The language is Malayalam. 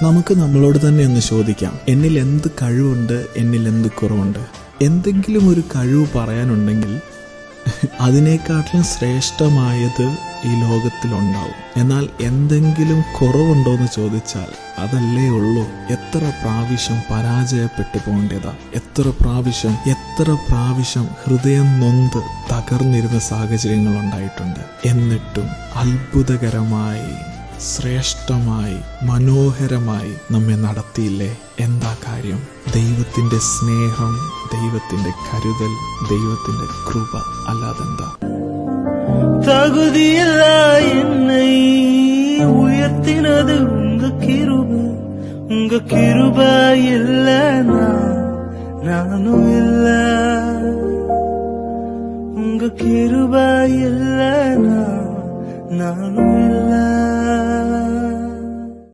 നമുക്ക് നമ്മളോട് തന്നെ ഒന്ന് ചോദിക്കാം, എന്നിൽ എന്ത് കഴിവുണ്ട്, എന്നിൽ എന്ത് കുറവുണ്ട്? എന്തെങ്കിലും ഒരു കഴിവ് പറയാനുണ്ടെങ്കിൽ അതിനേക്കാട്ടിലും ശ്രേഷ്ഠമായത് ഈ ലോകത്തിലുണ്ടാവും. എന്നാൽ എന്തെങ്കിലും കുറവുണ്ടോയെന്ന് ചോദിച്ചാൽ അതല്ലേ ഉള്ളൂ. എത്ര പ്രാവശ്യം പരാജയപ്പെട്ടു പോകേണ്ടതാ, എത്ര പ്രാവശ്യം ഹൃദയം നൊന്ത് തകർന്നിരുന്ന സാഹചര്യങ്ങൾ ഉണ്ടായിട്ടുണ്ട്. എന്നിട്ടും അത്ഭുതകരമായി, ശ്രേഷ്ഠമായി, മനോഹരമായി നമ്മെ നടത്തിയില്ലേ? എന്താ കാര്യം? ദൈവത്തിന്റെ സ്നേഹം, ദൈവത്തിന്റെ കരുതൽ, ദൈവത്തിന്റെ കൃപ, അല്ലാതെന്താ? தகுதியில்ல என்னை உயர்த்தினது உங்க கிருப இல்ல நானும் இல்ல, உங்க கிருப இல்ல நானும் இல்ல.